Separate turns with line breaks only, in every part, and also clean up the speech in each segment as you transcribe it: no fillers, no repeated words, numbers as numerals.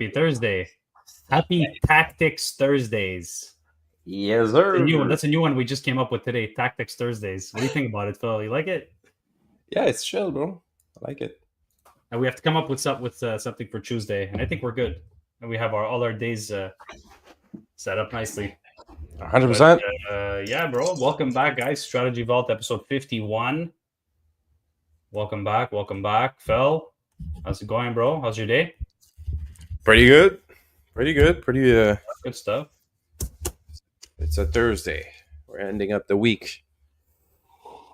Happy Thursday. Happy Tactics Thursdays.
Yes,
That's a
sir.
new one. That's a new one we just came up with today. Tactics Thursdays. What do you think about it, Phil? You like it?
Yeah, it's chill, bro. I like it.
And we have to come up with something for Tuesday, and I think we're good. And we have all our days set up nicely.
100%.
Yeah, bro. Welcome back, guys. Strategy Vault episode 51. Welcome back, Phil. How's it going, bro? How's your day?
Pretty good. Pretty
Good stuff.
It's a Thursday. We're ending up the week.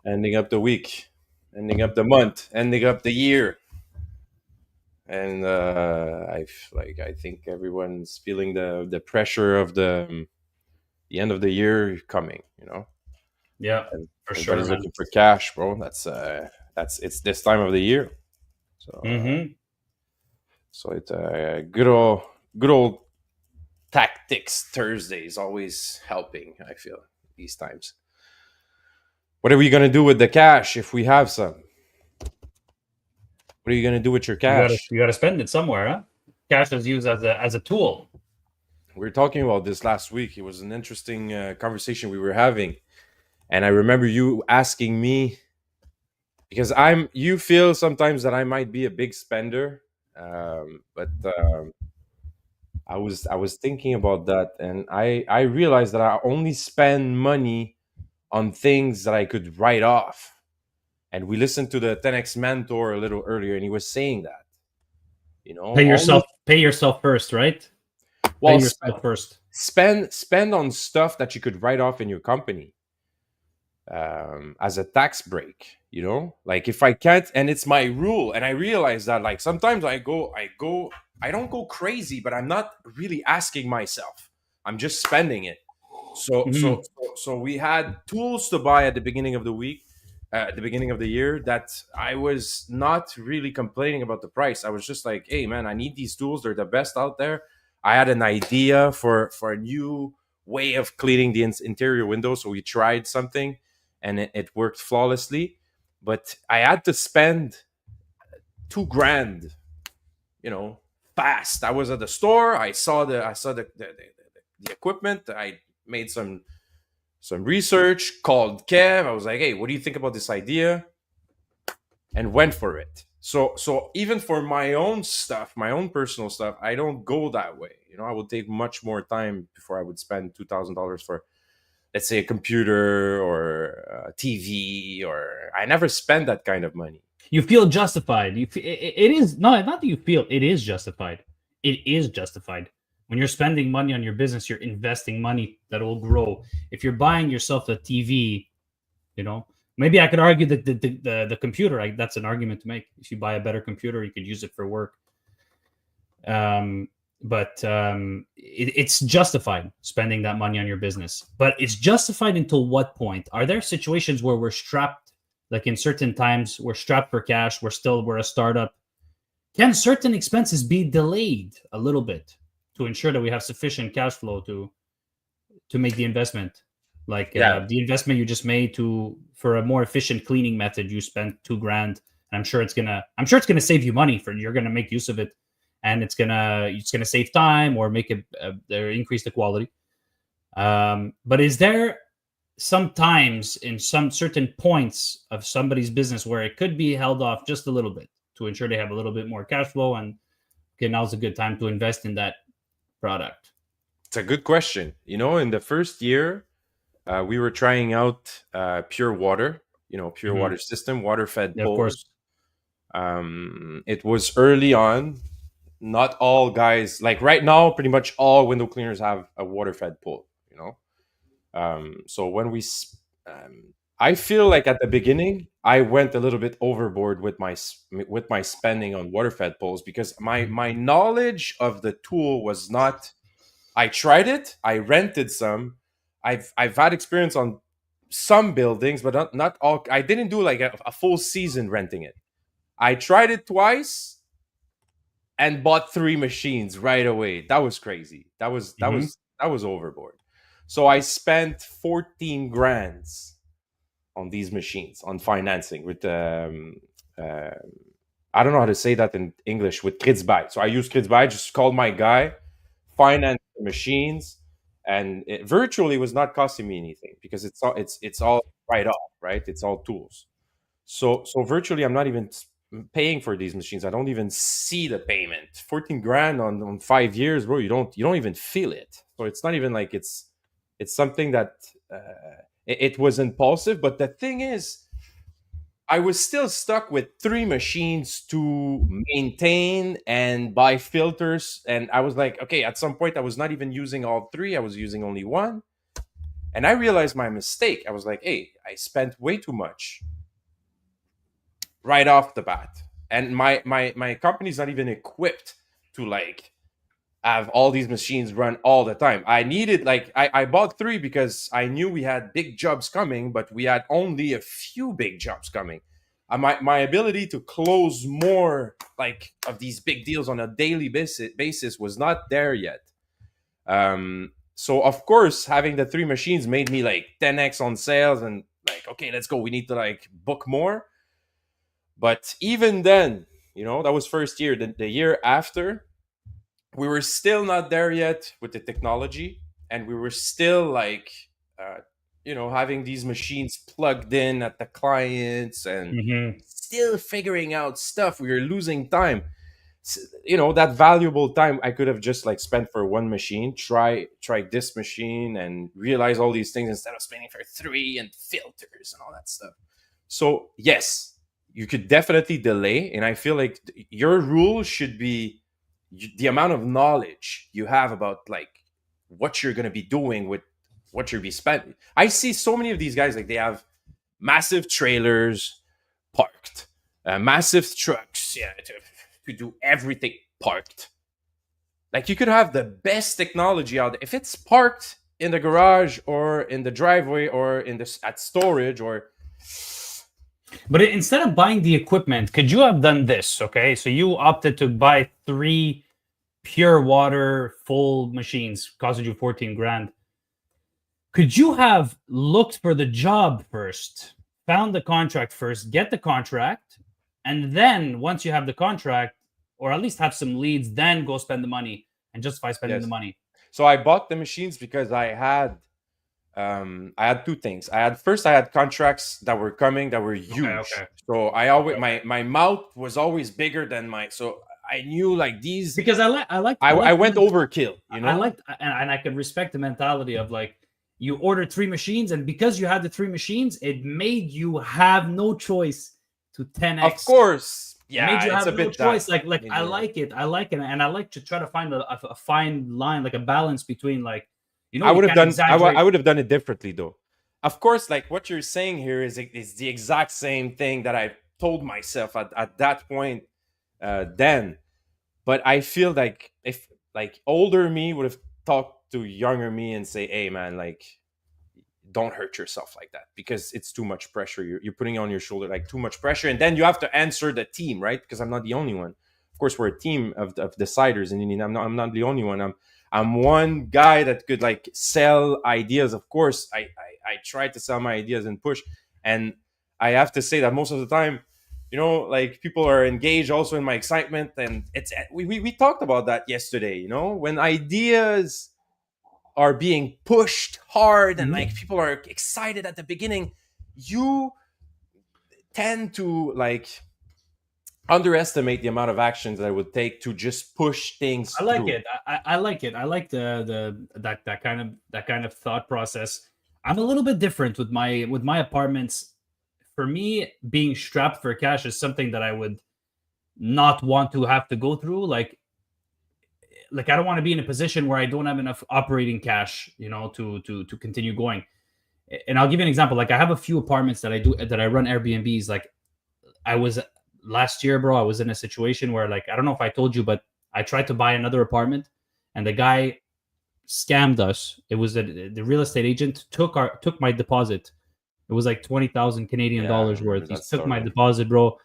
Ending up the month, ending up the year. And I think everyone's feeling the pressure of the end of the year coming,
Yeah,
And
for sure,
everybody's
man.
looking for cash, bro. That's it's this time of the year. So So it's a good old tactics Thursdays always helping. I feel these times. What are we gonna do with the cash if we have some? What are you gonna do with your cash?
You gotta spend it somewhere, huh? Cash is used as a tool.
We were talking about this last week. It was an interesting conversation we were having, and I remember you asking me because you feel sometimes that I might be a big spender, but I was thinking about that, and I realized that I only spend money on things that I could write off. And we listened to the 10x mentor a little earlier, and he was saying that,
Pay yourself first, right?
Well,
pay yourself first.
Spend on stuff that you could write off in your company as a tax break. Like if I can't, and it's my rule, and I realize that like sometimes I don't go crazy, but I'm not really asking myself. I'm just spending it. So we had tools to buy at the beginning of the week, at the beginning of the year, that I was not really complaining about the price. I was just like, hey man, I need these tools. They're the best out there. I had an idea for a new way of cleaning the interior window. So we tried something and it worked flawlessly. But I had to spend $2,000, fast. I was at the store. I saw the equipment. I made some research, called Kev. I was like, hey, what do you think about this idea? And went for it. So even for my own stuff, my own personal stuff, I don't go that way. I would take much more time before I would spend $2,000 for, let's say, a computer or a TV, or I never spend that kind of money.
You feel justified. It is not that you feel, it is justified. It is justified. When you're spending money on your business, you're investing money that will grow. If you're buying yourself a TV, maybe I could argue that the computer, that's an argument to make. If you buy a better computer, you could use it for work. But it's justified spending that money on your business. But it's justified until what point? Are there situations where we're strapped, like in certain times, we're strapped for cash, we're a startup? Can certain expenses be delayed a little bit to ensure that we have sufficient cash flow to make the investment? Like the investment you just made for a more efficient cleaning method, you spent $2,000, and I'm sure it's gonna save you money. You're gonna make use of it, and it's gonna save time or make it increase the quality. But is there sometimes in some certain points of somebody's business where it could be held off just a little bit to ensure they have a little bit more cash flow, and okay, now's a good time to invest in that product?
It's a good question. In the first year, we were trying out pure water, pure water system, water-fed pools. Of course. It was early on. Not all guys, like right now, pretty much all window cleaners have a water-fed pool, So when I feel like at the beginning, I went a little bit overboard with my spending on water-fed pools, because my knowledge of the tool was not. I tried it. I rented some. I've had experience on some buildings, but not all. I didn't do like a full season renting it. I tried it twice and bought 3 machines right away. That was crazy. That was overboard. So I spent $14,000 on these machines, on financing with I don't know how to say that in English, with Kredietbuy. So I use Kredietbuy, just called my guy, finance the machines, and it virtually was not costing me anything because it's all right off, right? It's all tools. So virtually, I'm not even paying for these machines. I don't even see the payment. 14 grand on 5 years, bro. You don't even feel it. So it's not even like it's something that it was impulsive. But the thing is, I was still stuck with 3 machines to maintain and buy filters. And I was like, okay, at some point, I was not even using all 3. I was using only 1. And I realized my mistake. I was like, hey, I spent way too much right off the bat. And my company's not even equipped to like have all these machines run all the time. I needed like I bought 3 because I knew we had big jobs coming, but we had only a few big jobs coming. My ability to close more like of these big deals on a daily basis was not there yet. So of course having the 3 machines made me like 10x on sales and like, okay, let's go. We need to like book more. But even then, that was first year. The year after, we were still not there yet with the technology, and we were still like, having these machines plugged in at the clients and still figuring out stuff. We were losing time. That valuable time I could have just like spent for 1 machine, try this machine and realize all these things instead of spending for 3 and filters and all that stuff. So yes, you could definitely delay. And I feel like your rule should be the amount of knowledge you have about like what you're going to be doing with what you're be spending. I see so many of these guys, like they have massive trailers parked, massive trucks, to do everything parked. Like you could have the best technology out there. If it's parked in the garage or in the driveway or at storage or...
But instead of buying the equipment, could you have done this? Okay, so you opted to buy 3 pure water full machines, costed you 14 grand. Could you have looked for the job first, found the contract first, get the contract, and then once you have the contract, or at least have some leads, then go spend the money and justify spending the money?
So I bought the machines because I had 2 things. I had contracts that were coming that were huge. Okay. So I always my mouth was always bigger than so I knew like these,
because I
went overkill.
I liked, and I could respect the mentality of like, you ordered 3 machines, and because you had the 3 machines, it made you have no choice to 10x.
Of course,
yeah, it made you have no choice. Like I like it, and I like to try to find a fine line, like a balance between like.
I would have done it differently though. Of course, like what you're saying here is the exact same thing that I told myself at that point then. But I feel like if like older me would have talked to younger me and say, hey man, like don't hurt yourself like that, because it's too much pressure. You're putting on your shoulder like too much pressure, and then you have to answer the team, right? Because I'm not the only one. Of course, we're a team of deciders, and I'm not the only one. I'm one guy that could like sell ideas. Of course, I try to sell my ideas and push. And I have to say that most of the time, like people are engaged also in my excitement. And we talked about that yesterday, when ideas are being pushed hard and like people are excited at the beginning, you tend to like underestimate the amount of actions that it would take to just push things
through.
It.
I like it. I like that kind of thought process. I'm a little bit different with my apartments. For me, being strapped for cash is something that I would not want to have to go through. Like I don't want to be in a position where I don't have enough operating cash, to continue going. And I'll give you an example. Like I have a few apartments that I run Airbnbs. Like last year, bro, I was in a situation where, like, I don't know if I told you, but I tried to buy another apartment and the guy scammed us. It was the real estate agent took my deposit. It was like 20,000 Canadian dollars worth. He took my deposit, bro.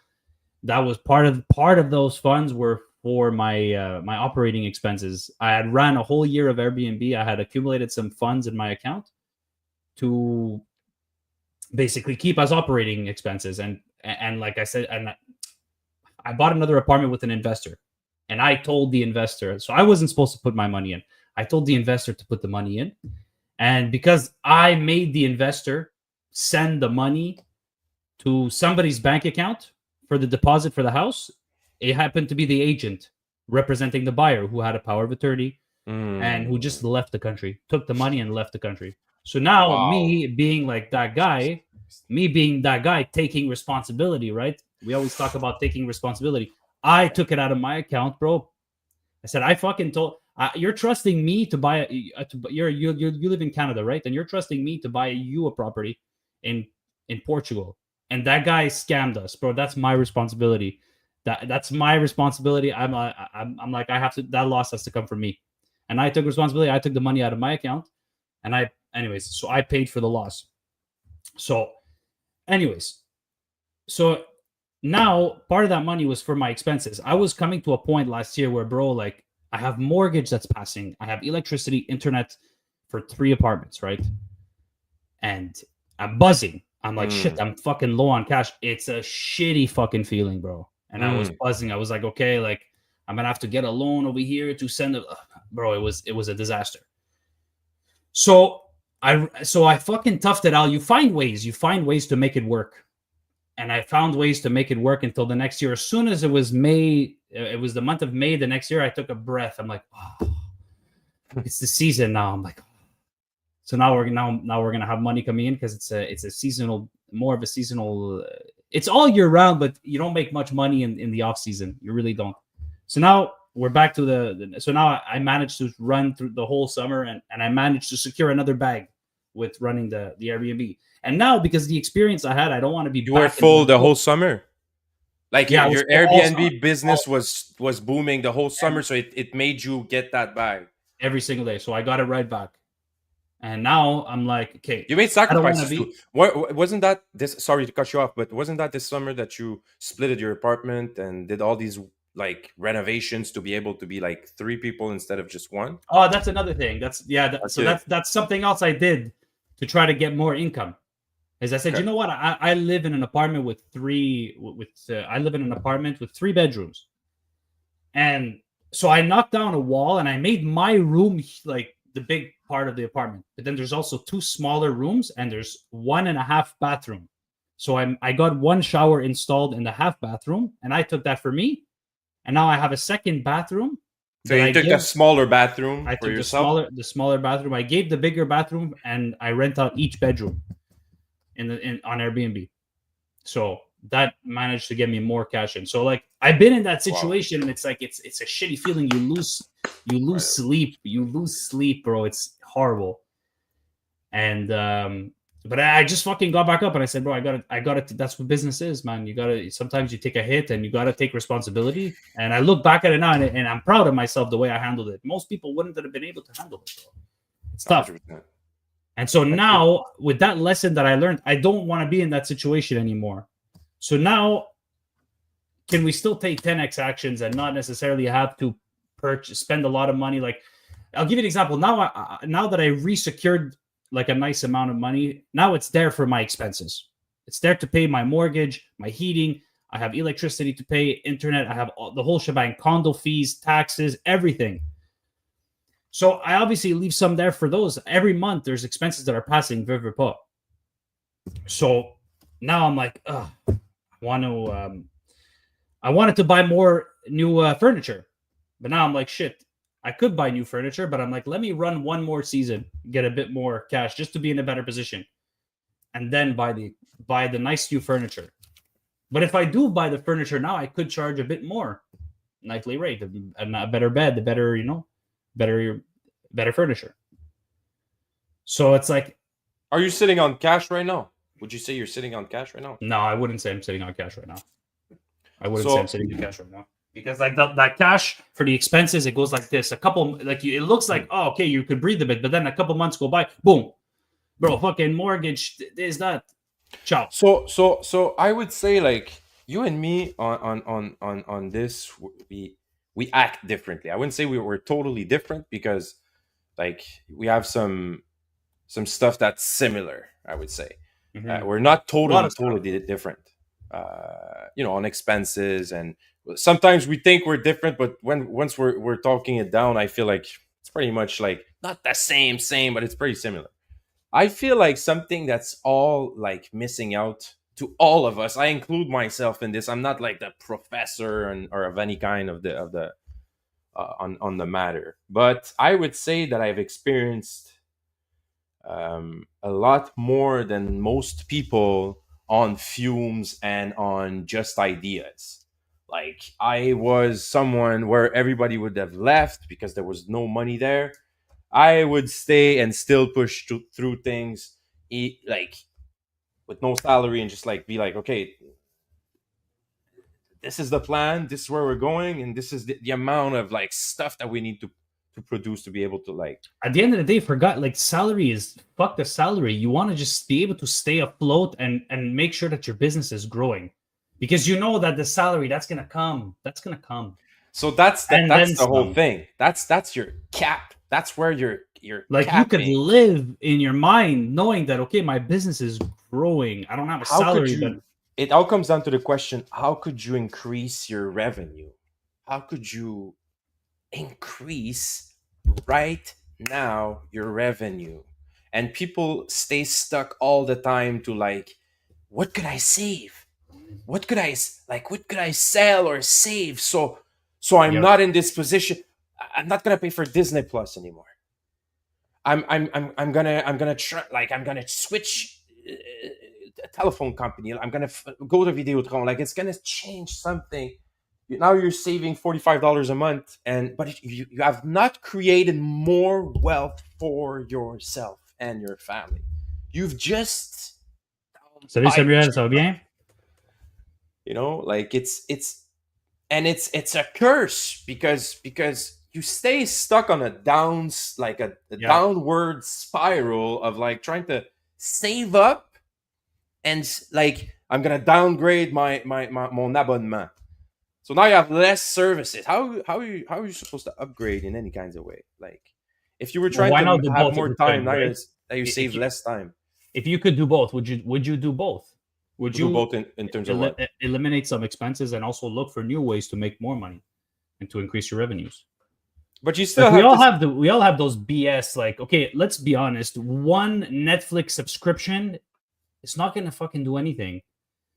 That was part of those funds were for my my operating expenses. I had ran a whole year of Airbnb. I had accumulated some funds in my account to basically keep as operating expenses. And like I said, and I bought another apartment with an investor, and I told the investor, so I wasn't supposed to put my money in. I told the investor to put the money in, and because I made the investor send the money to somebody's bank account for the deposit for the house, it happened to be the agent representing the buyer who had a power of attorney and who just left the country, took the money and left the country. So now me being like that guy, taking responsibility, right? We always talk about taking responsibility. I took it out of my account, bro. I said, I fucking told, you're trusting me to buy, you live in Canada, right? And you're trusting me to buy you a property in Portugal. And that guy scammed us, bro. That's my responsibility. That's my responsibility. I'm like, I have to, that loss has to come from me. And I took responsibility. I took the money out of my account. And so I paid for the loss. So anyways, so now part of that money was for my expenses. I was coming to a point last year where, bro, like I have mortgage that's passing. I have electricity, internet for 3 apartments, right? And I'm buzzing. I'm like, shit, I'm fucking low on cash. It's a shitty fucking feeling, bro. And I was buzzing. I was like, okay, like I'm gonna have to get a loan over here to send it. Bro, it was a disaster. So I fucking toughed it out. You find ways to make it work. And I found ways to make it work until the next year. As soon as it was May, it was the month of May the next year, I took a breath. I'm like, oh, it's the season now. I'm like, so now we're gonna have money coming in because it's a seasonal, more of a seasonal. It's all year round, but you don't make much money in the off season. You really don't. So now we're back to so now I managed to run through the whole summer and I managed to secure another bag with running the Airbnb. And now because the experience I had, I don't want to be.
You were full the whole summer. Like your Airbnb business was booming the whole summer, so it made you get that bag
every single day. So I got it right back. And now I'm like, okay.
You made sacrifices too. Wasn't that this? Sorry to cut you off, but wasn't that this summer that you splitted your apartment and did all these like renovations to be able to be like 3 people instead of just 1?
Oh, that's another thing. That's something else I did to try to get more income. As I said, you know what? I live in an apartment with 3 bedrooms, and so I knocked down a wall and I made my room like the big part of the apartment. But then there's also 2 smaller rooms and there's 1.5 bathroom. So I got 1 shower installed in the half bathroom, and I took that for me. And now I have a second bathroom.
So you took the smaller bathroom for yourself?
The smaller bathroom. I gave the bigger bathroom and I rent out each bedroom on Airbnb. So that managed to get me more cash in. So like I've been in that situation, and it's like it's a shitty feeling. You lose sleep, bro. It's horrible. And but I just fucking got back up and I said, bro, I got it. That's what business is, man. Sometimes you take a hit and you got to take responsibility. And I look back at it now and I'm proud of myself the way I handled it. Most people wouldn't have been able to handle it, bro. It's tough. 100%. And so now with that lesson that I learned, I don't want to be in that situation anymore. So now can we still take 10x actions and not necessarily have to spend a lot of money? Like I'll give you an example. Now that I resecured like a nice amount of money, now it's there for my expenses. It's there to pay my mortgage, my heating. I have electricity to pay, internet. I have the whole shebang, condo fees, taxes, everything. So I obviously leave some there for those. Every month there's expenses that are passing very pas. So now I'm like, I wanted to buy more new furniture, but now I'm like, shit. I could buy new furniture, but I'm like, let me run 1 more season, get a bit more cash just to be in a better position, and then buy the nice new furniture. But if I do buy the furniture now, I could charge a bit more nightly rate, a better bed, the better, better furniture. So it's like,
are you sitting on cash right now? Would you say you're sitting on cash right now?
No, I wouldn't say I'm sitting on cash right now. Say I'm sitting on cash right now. Because like that cash for the expenses, it goes like this. It looks like, oh, okay, you could breathe a bit, but then a couple months go by, boom, bro, fucking mortgage is that. Ciao.
So I would say like you and me on this, we act differently. I wouldn't say we were totally different because like we have some stuff that's similar. I would say we're not totally different. On expenses and sometimes we think we're different, but once we're talking it down, I feel like it's pretty much like not the same, but it's pretty similar. I feel like something that's all like missing out to all of us. I include myself in this. I'm not like the professor or of any kind of the on the matter, but I would say that I've experienced a lot more than most people on fumes and on just ideas. Like I was someone where everybody would have left because there was no money there. I would stay and still push through things, like with no salary, and just like be like, okay, this is the plan, this is where we're going, and this is the amount of like stuff that we need to produce to be able to like.
At the end of the day, forgot like salary is fuck the salary. You want to just be able to stay afloat and make sure that your business is growing, because you know that the salary that's gonna come.
So that's the whole thing. That's your cap. That's where you're
like capping. You could live in your mind knowing that, okay, my business is growing. I don't have a salary, but
it all comes down to the question: how could you increase your revenue? How could you increase right now your revenue? And people stay stuck all the time to like, what could I save? What could I sell or save? So I'm not in this position. I'm not gonna pay for Disney Plus anymore. I'm gonna try, like I'm gonna switch a telephone company. I'm gonna go to Videotron. Like it's gonna change something. Now you're saving $45 a month, but you have not created more wealth for yourself and your family. You've just
Salut Samuel, ça va bien?
You know, like it's a curse because you stay stuck on a downward spiral of like trying to save up, and like I'm gonna downgrade my mon abonnement. So now you have less services. How are you supposed to upgrade in any kinds of way? Like if you were trying to have more time, now you save less time.
If you could do both, would you do both? Would you
do both in terms of what?
Eliminate some expenses and also look for new ways to make more money and to increase your revenues?
But you still
we all have those BS. Like, okay, let's be honest. One Netflix subscription, it's not gonna fucking do anything.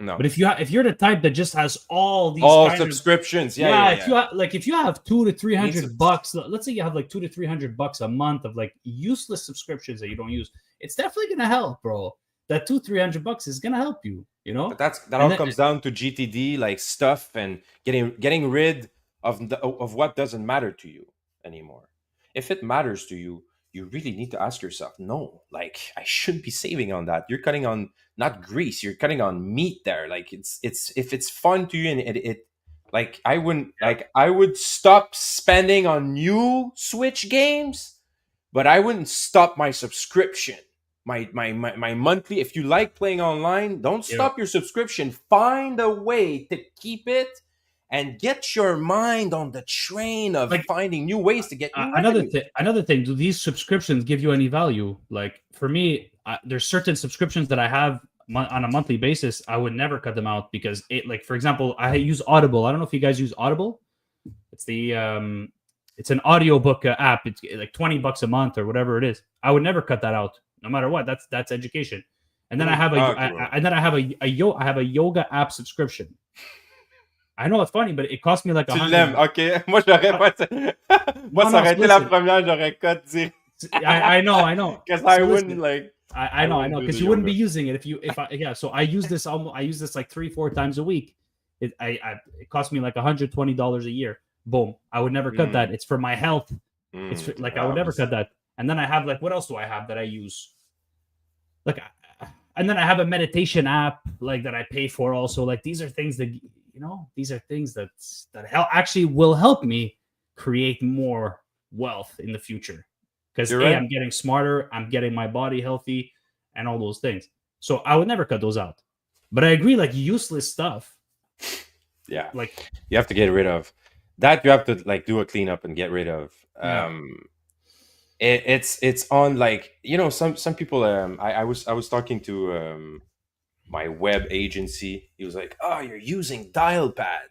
No.
But if you're the type that just has all these
subscriptions,
if you have $200 to $300, let's say you have like $200 to $300 a month of like useless subscriptions that you don't use, it's definitely gonna help, bro. That $200-$300 is gonna help you, you know.
But that all comes down to GTD like stuff and getting rid of what doesn't matter to you anymore. If it matters to you, you really need to ask yourself, no, like I shouldn't be saving on that. You're cutting on not grease, you're cutting on meat there. Like it's if it's fun to you and it like I would stop spending on new Switch games, but I wouldn't stop my subscription. My monthly. If you like playing online, don't stop your subscription. Find a way to keep it and get your mind on the train of like, finding new ways to get
another thing. Do these subscriptions give you any value? Like for me, there's certain subscriptions that I have on a monthly basis. I would never cut them out because like for example, I use Audible. I don't know if you guys use Audible. It's the it's an audiobook app. It's like $20 a month or whatever it is. I would never cut that out. No matter what, that's education. And then I have I have a yoga app subscription. I know it's funny, but it cost me like
$100. Tu l'aimes, ok. Moi, j'aurais pas. Moi, ça aurait été la première, j'aurais cut direct.
I know.
Because I wouldn't like.
I know. Because you wouldn't be using it So I use this like 3-4 times a week. It cost me like $120 a year. Boom. I would never cut that. It's for my health. It's like I would never cut that. And then I have like, what else do I have that I use? Like, and then I have a meditation app like that I pay for also. Like these are things that, you know, these are things that actually will help me create more wealth in the future. Because I'm getting smarter, I'm getting my body healthy and all those things. So I would never cut those out. But I agree, like useless stuff.
Yeah. Like you have to get rid of that. You have to like do a cleanup and get rid of. It's on like, you know, some people I was talking to my web agency. He was like, oh, you're using Dialpad.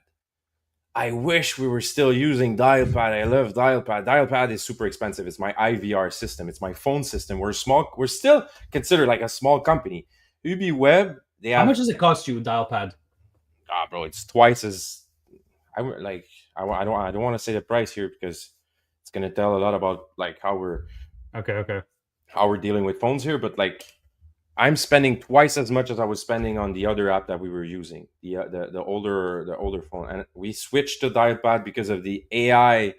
I wish we were still using Dialpad. I love Dialpad. Dialpad is super expensive. It's my IVR system. It's my phone system. We're small. We're still considered like a small company. UbiWeb, they have.
How much does it cost you, Dialpad?
Bro, it's twice as. I don't want to say the price here because it's gonna tell a lot about like how we're dealing with phones here. But like, I'm spending twice as much as I was spending on the other app that we were using, the older phone, and we switched to Dialpad because of the AI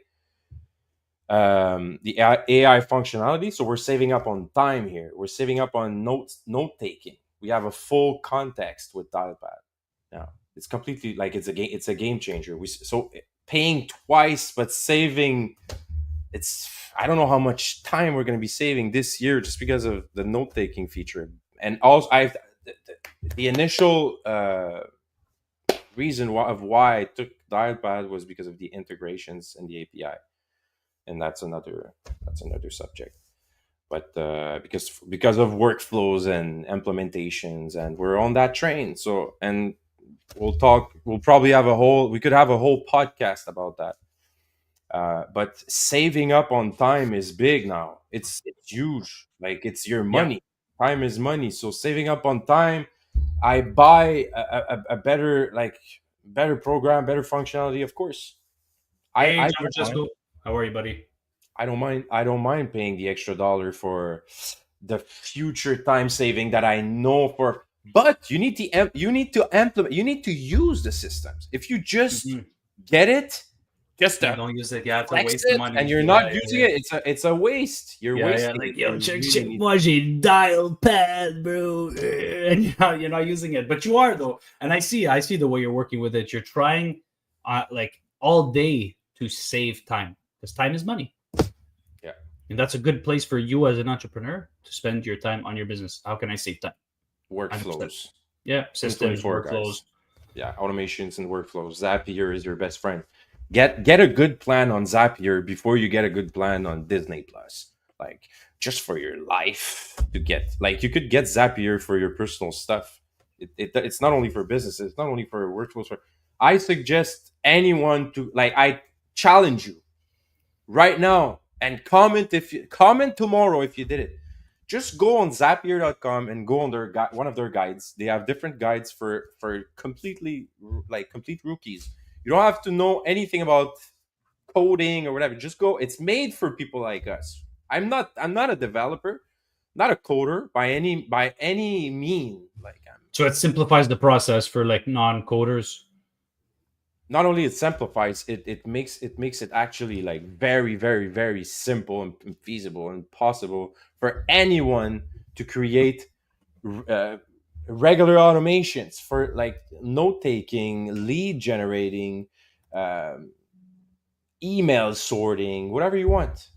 functionality. So we're saving up on time here. We're saving up on note taking. We have a full context with Dialpad now. It's completely like it's a game changer. So paying twice but saving. I don't know how much time we're going to be saving this year just because of the note taking feature. And also, the initial reason why I took Dialpad was because of the integrations and the API, and that's another subject. But because of workflows and implementations, and we're on that train. So, and we'll probably we could have a whole podcast about that. But saving up on time is big now. It's huge. Like, it's your money. Yeah. Time is money. So saving up on time, I buy a better program, better functionality. Of course.
Hey, Francesco, how are you, buddy?
I don't mind paying the extra $1 for the future time saving that I know for. But you need to implement. You need to use the systems. If you just get it. Just
don't use it. You have to waste the money,
and you're not using it. It's a waste. You're wasting.
Like, yo, check moi j'ai Dialpad, bro, and you're not using it, but you are though. And I see the way you're working with it. You're trying, like all day to save time because time is money.
Yeah,
and that's a good place for you as an entrepreneur to spend your time on your business. How can I save time?
Workflows.
Yeah, systems, workflows.
Guys. Yeah, automations and workflows. Zapier is your best friend. Get a good plan on Zapier before you get a good plan on Disney Plus. Like, just for your life to get. Like, you could get Zapier for your personal stuff. It's not only for business. It's not only for workflows. I suggest anyone to, like, I challenge you right now and comment tomorrow if you did it. Just go on Zapier.com and go on one of their guides. They have different guides for complete rookies. You don't have to know anything about coding or whatever. Just go. It's made for people like us. I'm not a developer, not a coder by any mean.
So it simplifies the process for like non-coders.
Not only it simplifies it makes it actually like very, very, very simple and feasible and possible for anyone to create regular automations for like note taking, lead generating, email sorting, whatever you want.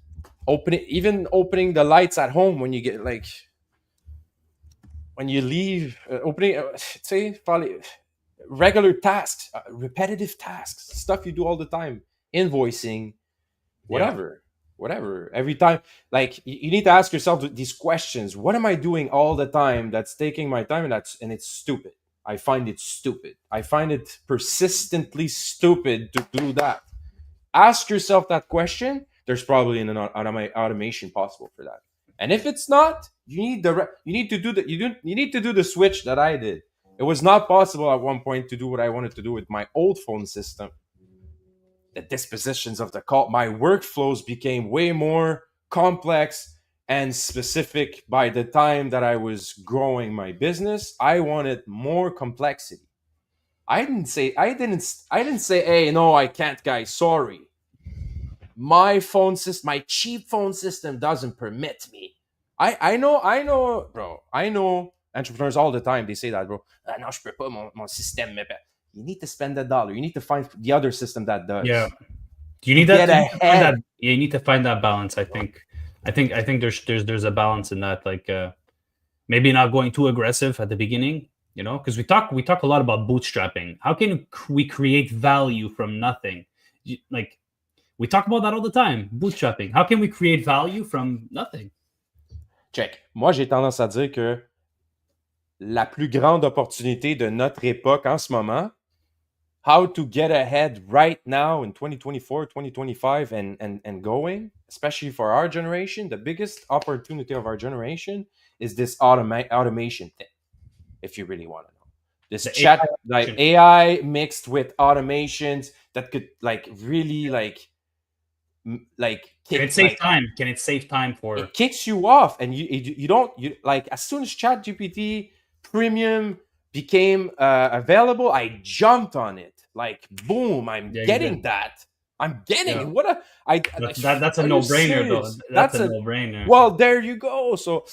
Opening the lights at home when you get when you leave, opening regular tasks, repetitive tasks, stuff you do all the time, invoicing, whatever. Every time, like, you need to ask yourself these questions. What am I doing all the time that's taking my time, and it's stupid? I find it stupid. I find it persistently stupid to do that. Ask yourself that question. There's probably an automation possible for that. And if it's not, you need to do the switch that I did. It was not possible at one point to do what I wanted to do with my old phone system. The dispositions of the call, my workflows became way more complex and specific by the time that I was growing my business. I wanted more complexity. I didn't say, hey, no, I can't, guys. Sorry. My phone system, my cheap phone system doesn't permit me. I know, bro. I know entrepreneurs all the time. They say that, bro. Non, je peux pas, mon système me paie. You need to spend $1. You need to find the other system that does.
Yeah. You need that. You need to find that balance. I think there's a balance in that. Like, maybe not going too aggressive at the beginning, because we talk a lot about bootstrapping. How can we create value from nothing? Like, we talk about that all the time. Bootstrapping. How can we create value from nothing?
Check. Moi, j'ai tendance à dire que la plus grande opportunité de notre époque en ce moment, how to get ahead right now in 2024, 2025 and going, especially for our generation. The biggest opportunity of our generation is this automation thing, if you really want to know. This
The
chat,
AI
like AI mixed with automations that could like really like
can it save time? Can it save time for
it kicks you off, and you don't like, as soon as ChatGPT Premium became available, I jumped on it. Like boom, I'm getting that. I'm getting it. What a
that's a no-brainer though. That's a no-brainer.
Well, there you go. So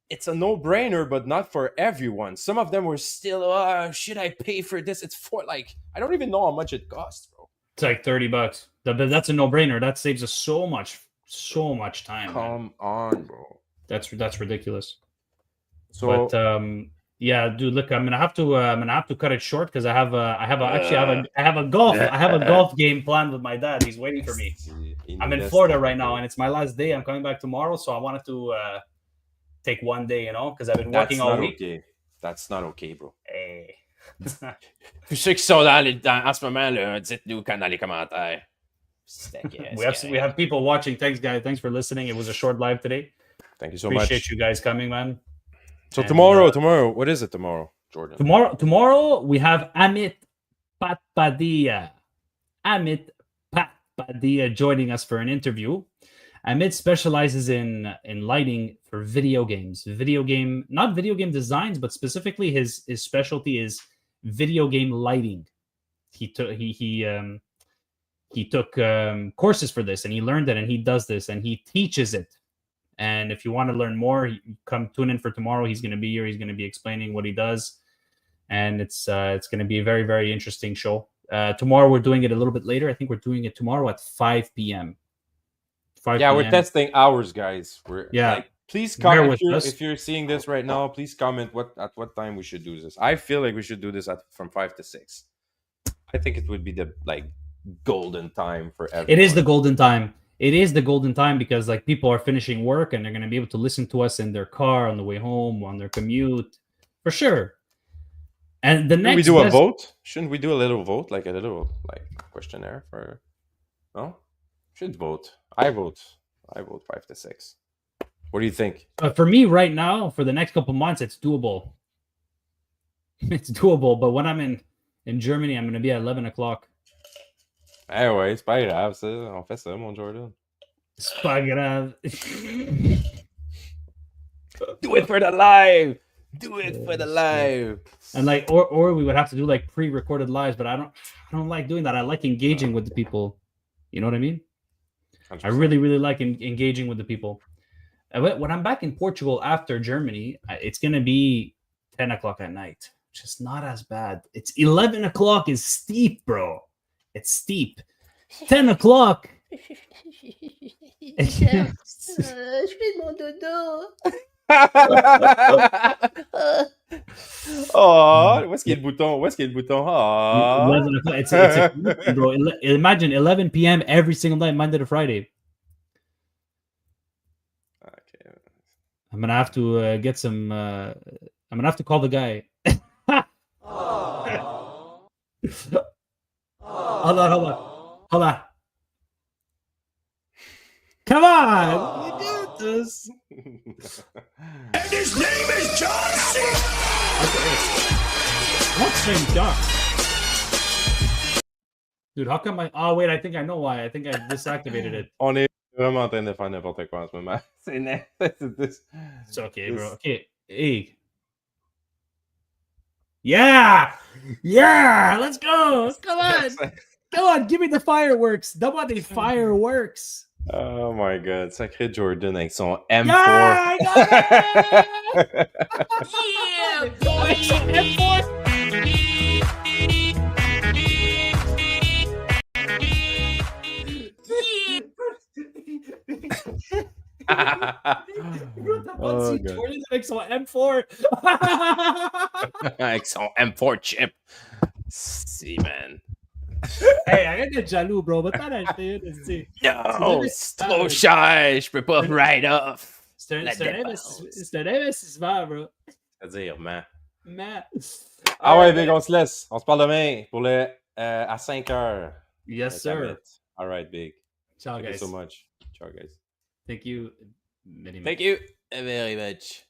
it's a no-brainer, but not for everyone. Some of them were still, should I pay for this? It's for like, I don't even know how much it costs, bro.
It's like $30. That's a no-brainer. That saves us so much time.
Come on, bro.
That's ridiculous.
So,
but yeah, dude, look, I'm gonna have to cut it short because I have a golf game planned with my dad. He's waiting for me. I'm in Florida right now, and it's my last day. I'm coming back tomorrow, so I wanted to take one day, because I've been working all week.
Okay. That's not okay, bro.
Hey.
Tous ceux qui sont en ce moment, là, dites-nous dans les commentaires.
We have people watching. Thanks, guys. Thanks for listening. It was a short live today.
Thank you so much.
Appreciate you guys coming, man.
So tomorrow, what is it tomorrow, Jordan?
Tomorrow we have Amit Patpadia. Amit Patpadia joining us for an interview. Amit specializes in lighting for video games. Not video game designs, but specifically his specialty is video game lighting. He took courses for this, and he learned it, and he does this, and he teaches it. And if you want to learn more, come tune in for tomorrow. He's going to be here. He's going to be explaining what he does, and it's going to be a very, very interesting show. Tomorrow we're doing it a little bit later. I think we're doing it tomorrow at 5 p.m.
We're testing hours, guys. Please comment if you're seeing this right now. Please comment at what time we should do this. I feel like we should do this from 5 to 6. I think it would be the golden time for everyone.
It is the golden time. It is the golden time because people are finishing work and they're going to be able to listen to us in their car on the way home, on their commute, for sure. And the next,
we do a vote? Shouldn't we do a little vote, a little questionnaire for? No, should vote. I vote 5 to 6. What do you think?
For me, right now, for the next couple months, it's doable. It's doable, but when I'm in Germany, I'm going to be at 11 o'clock.
Eh ouais, c'est pas grave, ça. On fait ça, mon Jordan.
C'est pas grave.
Do it for the live. Do it for the live.
And or we would have to do pre-recorded lives, but I don't like doing that. I like engaging with the people. You know what I mean? 100%. I really, really like engaging with the people. When I'm back in Portugal after Germany, it's going to be 10 o'clock at night, which is not as bad. It's 11 o'clock is steep, bro. It's steep. 10 o'clock.
Je fais mon dodo.
Oh, où est-ce qu'il y a le bouton? Où est-ce qu'il y a le bouton? Oh.
11 o'clock. It's bro. Imagine 11 p.m. every single night, Monday to Friday.
Okay.
I'm gonna have to get some. I'm gonna have to call the guy. Hold on. Come on! You did this!
And his name is John C.
What's his name, John? Dude, how come oh, wait, I think I know why. I think I desactivated it.
On est vraiment en train de faire n'importe quoi en ce moment.
It's okay, bro. Okay, hey. Yeah! Yeah! Let's go! Come on! Come on, give me the fireworks! Double the fireworks!
Oh my god, sacré Jordan avec son M4.
Yeah, I got it! Yeah, boy! M4!
Oh,
Jordan avec son M4!
Avec son M4 chip. Si, man.
Hey, arrête d'être jaloux, bro. Va t'en acheter une, tu sais.
Non, c'est trop cher. Je peux pas write off.
C'est un investissement, bro.
C'est-à-dire, man.
Man.
Ah ouais, Big, on se laisse. On se parle demain pour le à 5 heures.
Yes, sir.
All right, big.
Ciao,
Thank
guys.
you so much. Ciao, guys.
Thank you very much.
Thank you very much.